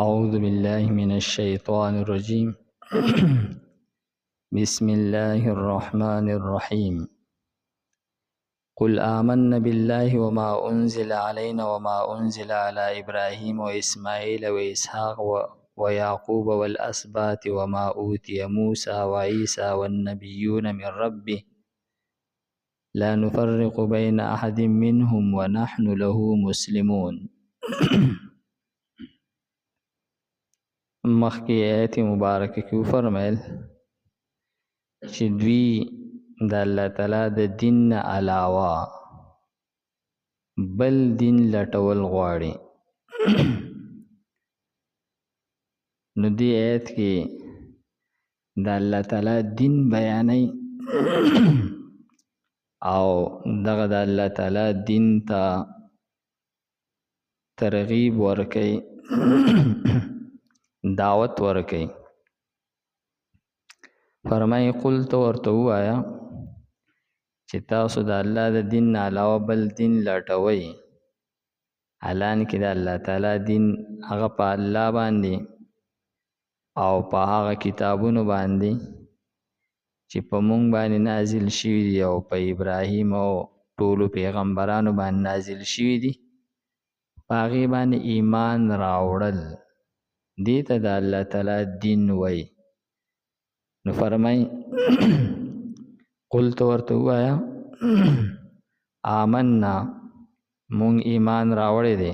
أعوذ بالله من الشيطان الرجيم بسم الله الرحمن الرحيم قل آمنا بالله وما أنزل علينا وما أنزل على إبراهيم وإسماعيل وإسحاق ويعقوب والأسباط وما أوتي موسى وعيسى والنبيون من ربه لا نفرق بين أحد منهم ونحن له مسلمون مخکی آیت مبارکه کې فرمایل چې دوی د الله تعالی د دین نه علاوه بل دین لټول غواړي. نو دې آیت کې د الله تعالی دین بیانوي او دغه د الله تعالی دین ته ترغیب ورکوي، دعوت ورکوي. فرمای قل تو ورته ووایه چې تاسو د الله د دین نه علاوه بل دین لټوئ، حالان کې د الله تعالی دین هغه په الله باندې او په هغه کتابونو باندې چې په مونږ باندې نازل شوي دي او په ابراهیم او ټولو پیغمبرانو باندې نازل شوي دي، په هغې باندې ایمان راوړل، دې ته د الله تعالی دین وایي. نو فرمای قل تو ورته ووایه آمنا مونږ ایمان راوړی دی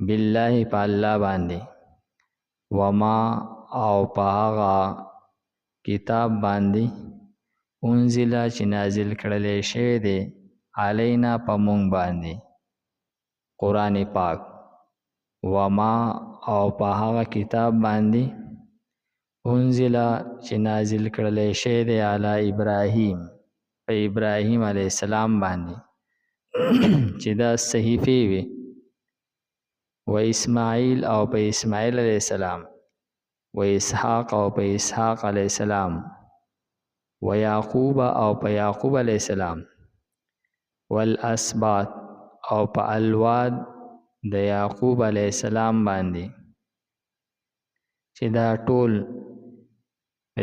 بالله په الله باندې، وما او په هغه کتاب باندې انزله چې نازل کړلی شوی دی علینا په مونږ باندې قرآن پاک، وما او په هغه کتاب باندې انزله چې نازل کړلی شوی دی علی ابراهیم په ابراهیم علیه السلام باندې چې دا صحیفې وي، و اسماعیل او په اسماعیل علیه السلام، و اسحاق او په اسحاق علیه السلام، و یعقوب او په یعقوب علیه السلام، والاسباط او په الواد د یعقوب علیه السلام باندې چې دا ټول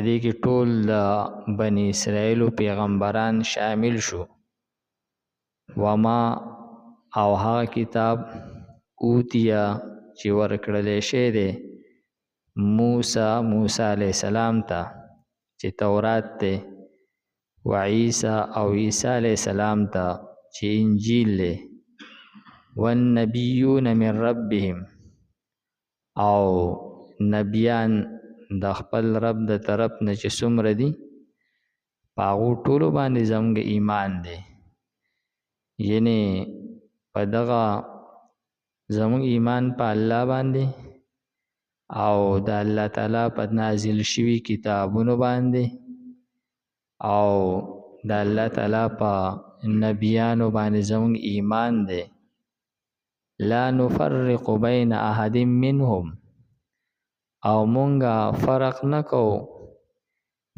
دې کې ټول د بنی اسرائیلو پیغمبران شامل شو. وما او هغه کتاب اوتیا چې ورکړلی شوی دی موسی علیه السلام ته چې تورات دی، و عیسی او عیسی علیه السلام ته چې انجیل دی، والنبیون من ربهم او نبیان د خپل رب د طرف نه چې څومره دي په هغو ټولو باندې زموږ ایمان دی. یعنی په دغه زموږ ایمان په الله باندې او د الله تعالی په نازل شوي کتابونو باندې او د الله تعالی په نبیانو باندې زموږ ایمان دی. لا نفرق بین احد منهم او مونږه فرق نکو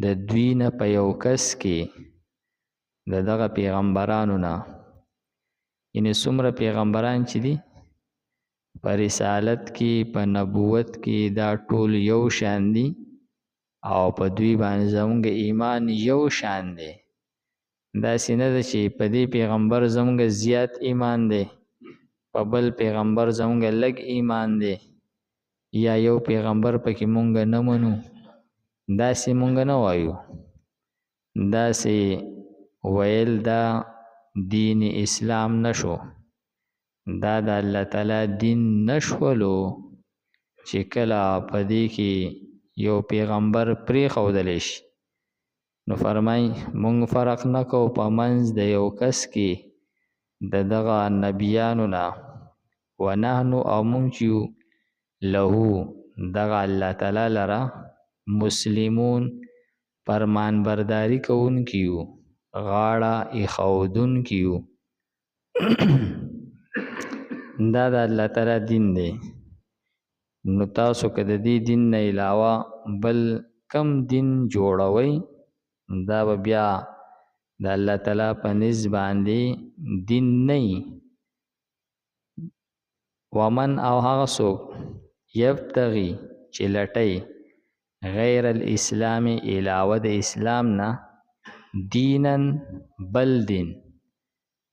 د دوی نه په یو کس کې د دغه پیغمبرانو نه، یعنی څومره پیغمبران چې دي په رسالت کې په نبوت کې دا ټول یو شان دي او په دوی باندې زموږ ایمان یو شان دی. داسې نه ده چې په دې پیغمبر زموږ زیات ایمان دی، په بل پیغمبر زموږ لږ ایمان دی، یا یو پیغمبر پکې مونږ نه منو. داسې مونږ نه وایو، داسې ویل دا دین اسلام نشو، دا د الله تعالی دین نشولو چې کله په دې کې یو پیغمبر پرېښودلی شي. نو فرمای مونږ فرق نه کوو په منځ د یو کس کې د دغه نبیانو نه، ونحنو او مونږ چې یو له دغه الله تعالی لره مسلمون فرمان برداری کوونکي یو، غاړه ایښودونکي یو. دا د الله تعالی دین دی. نو تاسو که د دې دین نه علاوه بل کم دین جوړوئ، دا به بیا د الله تعالی په نزد باندې دین نه وي. ومن او هغه څوک یبتغي چې لټی غیر الاسلام علاوه د اسلام نه دینن بل دین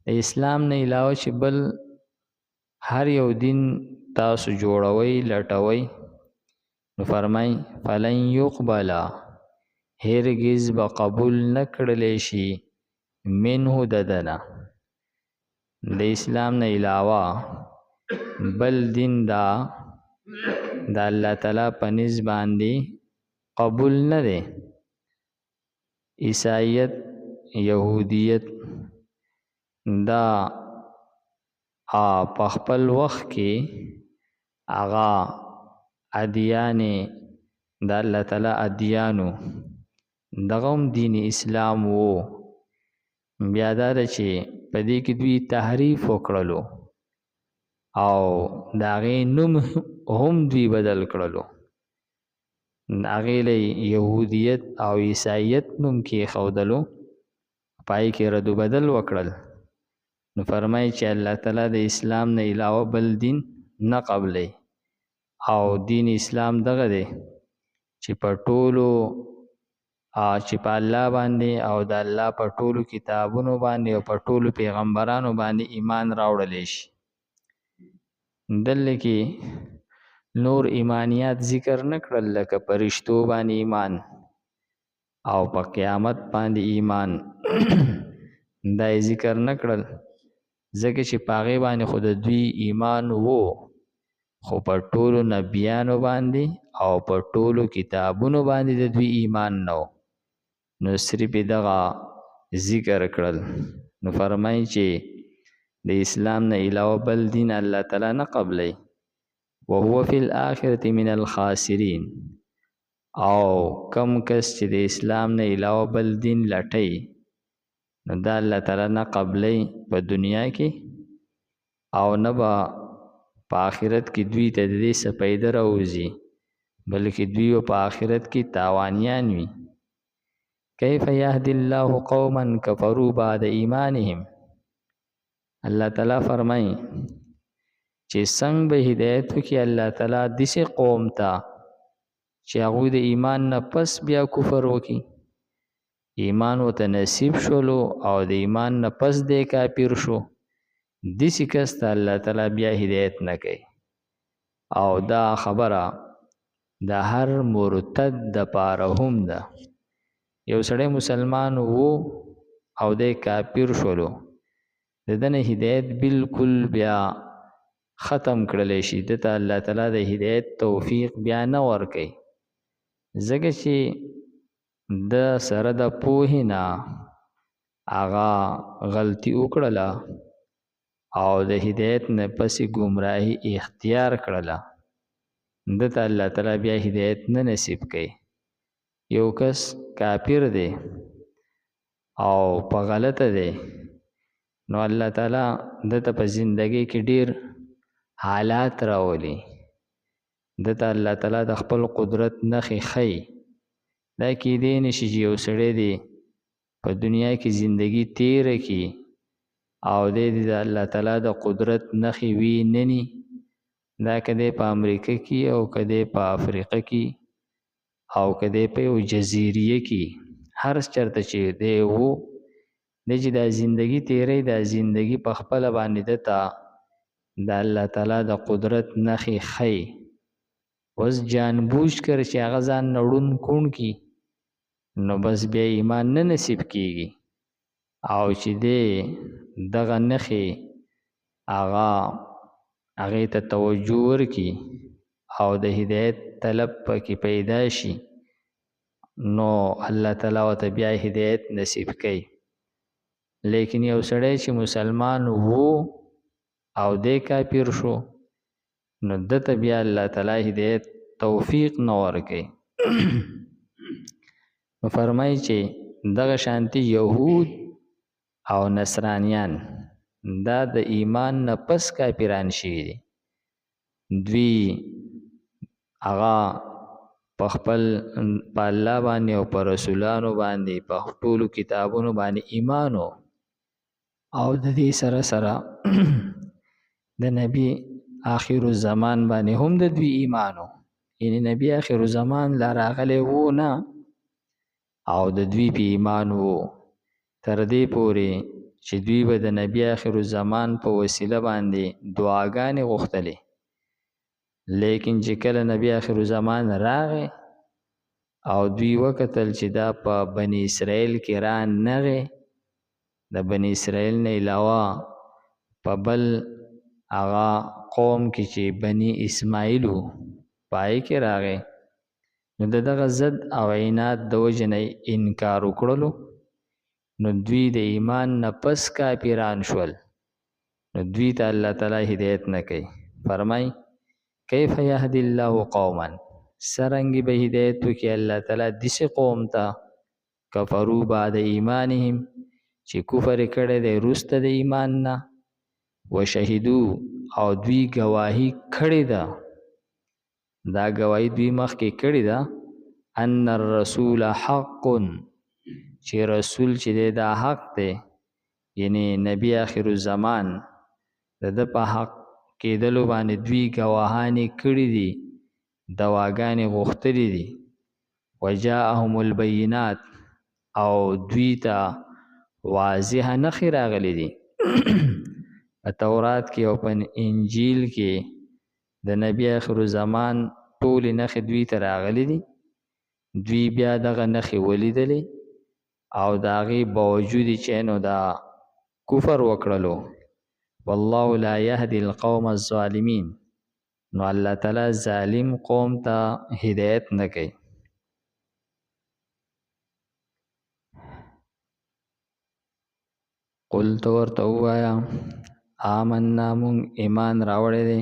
د اسلام نه علاوه چې بل هر یو دین تاسو جوړوي لټوي نو فرمای فلن يقبل هرگز به قبول نکړل شي منه ددنه د اسلام نه علاوه بل دین دا د الله تعالی په نسبت باندې قبول نه دی عیسایت یهودیت دا په خپل وخت کې هغه ادیان د الله تعالی ادیانو دغه هم دین اسلام وو بیا دا چې په دې کې دوی تحریف وکړلو او د هغې نوم هم دوی بدل کړلو هغې له یهودیت او عیسایت نوم کېښودلو پای کې رد و بدل وکړل نو فرمایي چې الله تعالی د اسلام نه علاوه بل دین نه قبلی او دین اسلام دغه دی چې په ټولو چې په الله باندې او د الله په ټولو کتابونو باندې او په ټولو پیغمبرانو باندې ایمان راوړلی شي دلته کې نور ایمانیات ذکر نه کړل لکه پرشتو باندې ایمان او په قیامت باندې ایمان دا ذکر نه کړل ځکه چې په هغې باندې خو د دوی ایمان وو خو په ټولو نبیانو باندې او په ټولو کتابونو باندې د دوی ایمان نه و نو صرف دغه ذکر کړل نو فرمایي چې د اسلام نه علاوه بل دین الله تعالی نه قبلی وهو فی الاخرة من الخاسرین او کم کس چې د اسلام نه علاوه بل دین لټی نو دا الله تعالی نه قبلی په دنیا کې او نه به په آخرت کې دوی ته د دې څه پیدا راوځي بلکې دوی په آخرت کې تاوانیان وي کیف یهدی الله قوما کفروا بعد ایمانهم الله تعالی فرمایي چې څنګه به هدایت وکړي الله تعالی داسې قوم ته چې هغوی د ایمان نه پس بیا کفر وکړي ایمان ورته نصیب شولو او د ایمان نه پس دی کافر شو داسې کس ته الله تعالی بیا هدایت نه کوي او دا خبره د هر مرتد دپاره هم ده یو سړی مسلمان وو او دی کافر شولو د ده نه هدایت بالکل بیا ختم کړلی شي ده ته الله تعالی د هدایت توفیق بیا نه ورکوي ځکه چې د سره د پوهې نه هغه غلطي وکړله او د هدایت نه پسې ګمراهي اختیار کړله ده ته الله تعالی بیا هدایت نه نصیب کوي یو کس کافر دی او په غلطه دی نو الله تعالی دته په زندگی کې ډیر حالات راولي دته الله تعالی د خپل قدرت نښې ښیي دا کیدی نشي چې یو سړی دی په دنیا کې زندگی تیره کی او د الله تعالی د قدرت نښې وي نني دا کده په امریکا کې او کده په افریقا کې او کده په یو جزیریه کې هر چرته چې دی وو د چې دا زندگی تیرې دا زندگی په خپل باندې دتا د الله تعالی د قدرت نخي خي وس جان بوج کر چې هغه ځان نړون کون کی نو بس بیا ایمان نه نصیب کیږي او چې دی دغه نخي هغه ته توجه ورکی او د هدایت طلب پکې پیدا شي نو الله تعالی ته بیا هدایت نصیب کوي لیکن یو سړی چې مسلمان وو او د کافر شو نو دته بیا الله تعالی هدایت توفیق نه ورکوي نو فرمایي چې دغه شانتي یهود او نصرانیان دا د ایمان نه پس کافران شوي دي دوی هغه په خپل په الله باندې او په رسولانو باندې په ټولو کتابونو باندې ایمانو او د دې سره سره د نبی آخر الزمان باندې هم د دوی ایمانو، یعنی نبی آخر الزمان لا راغلی وو نه او د دوی په ایمان وو، تر دې پورې چې دوی به د نبی آخر الزمان په وسیله باندې دعاګانې غوښتلې. لیکن چې کله نبی آخر الزمان راغی او دوی وکتل چې دا په بنی اسرائیل کې را نغی، د بنی اسرائیل نه علاوه په بل هغه قوم کې چې بنی اسماعیل وو پای کې راغی، نو دغه ضد او عناد د وجې نه انکار وکړلو، نو دوی د ایمان نه پس کافران شول، نو دوی ته الله تعالی هدایت نه کوي. فرمای کیف یهدی الله قوما، سرنګ به هدایت وکړي الله تعالی داسې قوم ته کفروا بعد ایمانهم چې کفر کړی دی وروسته د ایمان نه، وشهدو او دوی گواهی کړې ده، دا گواهی دوی مخکې کړې ده، ان الرسول حق، چې رسول چې دی دا حق دی، یعنی نبی آخر الزمان د په حق کېدلو باندې دوی گواهانې کړې دي، دواګانې غوښتلې دي. وجاءهم البینات، او دوی ته واضح نښې راغلي دي په تورات کې او په انجیل کې د نبی آخر الزمان ټولې نښې دوی ته راغلي دي، دوی بیا دغه نښې ولیدلې او د هغې باوجود چې نو دا کفر وکړلو. والله لا يهدي القوم الظالمین، نو الله تعالی ظالم قوم ته هدایت نه کوي. قل تو ورته ووایه آمنا مونږ ایمان راوړی دی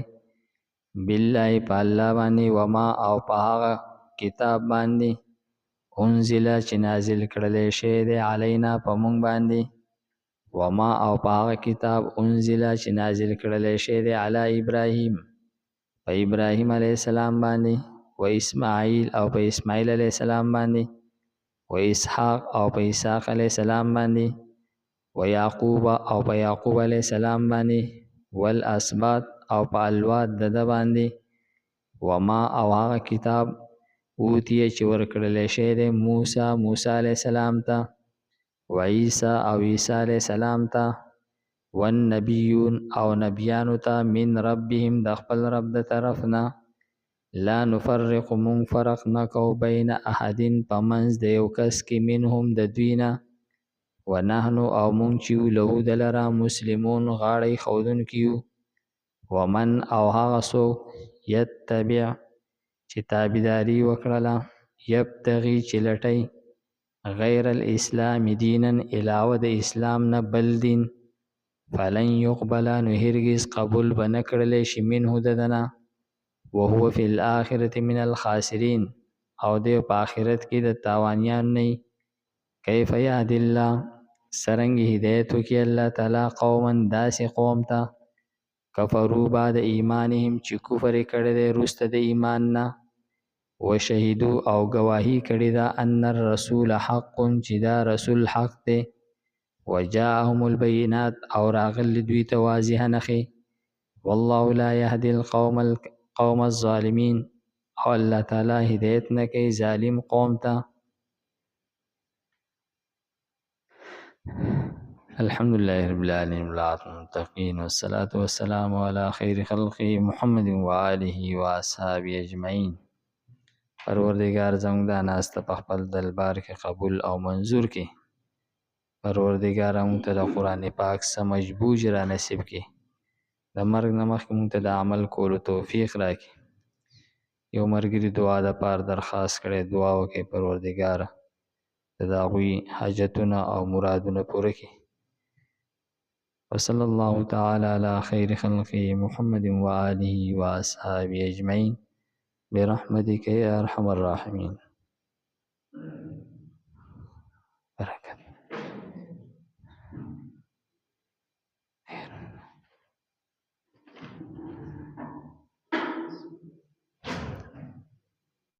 بالله په الله باندې، وما او په هغه کتاب باندې انزله چې نازل کړلی شوی دی علینا په مونږ باندې، وما او په هغه کتاب انزله چې نازل کړلی شوی دی علی ابراهیم په ابراهیم علیه السلام باندې، و اسماعیل او په اسماعیل علیه السلام باندې، و اسحاق او په اسحاق علیه السلام باندې، و یعقوب او په یعقوب علیه السلام باندې، والاسباط او په الواد دده باندې، وما او هغه کتاب اوتیه چې ورکړلی شوی دی موسی علیه السلام ته، و عیسی او عیسی علیه السلام ته، والنبیون او نبیانو ته من ربهم د خپل رب د طرف نه، لا نفرق مونږ فرق نه کو بین احدین په منځ د یو کس کې منهم د دوی نه، ونحنو او مونږ چې یو له د لره مسلمون غاړه ایښودونکي یو، ومن او هغه څوک یتبع چې تابعداري وکړله، یبتغي چې لټی غیر الاسلام دینا علاوه د اسلام نه بل دین، فلن یقبل نو هرگز قبول به نه کړلی شي منه ددنه، وهو فی الاخرة من الخاسرین او دی په آخرت کې د تاوانیان نه. کیف یهدی الله، سرنګ هدایت وکړي الله تعالی قوما داسې قوم ته کفروا بعد ایمانهم چې کفر کړی دی وروسته د ایمان نه، وشهدو او گواهی کړی ده ان الرسول حق چې دا رسول حق دی، وجاءهم البینات او راغلی دوی ته واضح نښې، والله لا يهدي القوم الظالمین، او الله تعالی هدایت نه کوي ظالم قوم ته. الحمد لله رب العالمين والعاقبة للمتقين والصلاة والسلام على خير خلقه محمد وآله وأصحابه أجمعين. پروردگار زموږ دا ناسته په خپل دربار کې قبول او منظور کړي. پروردگار موږ ته د قرآن پاک سمجھ بوجھ را نصیب کړي. د مرګ نه مخکې موږ ته د عمل کولو توفیق راکړي. یو ملګري دعا د پاره درخواست کړی، دعا وکړئ پروردگار د هغوی حاجتونه او مرادونه پوره کړي. وصلی الله تعالی علی خیر خلقه محمد وآله وأصحابه أجمعين برحمتك يا أرحم الراحمين.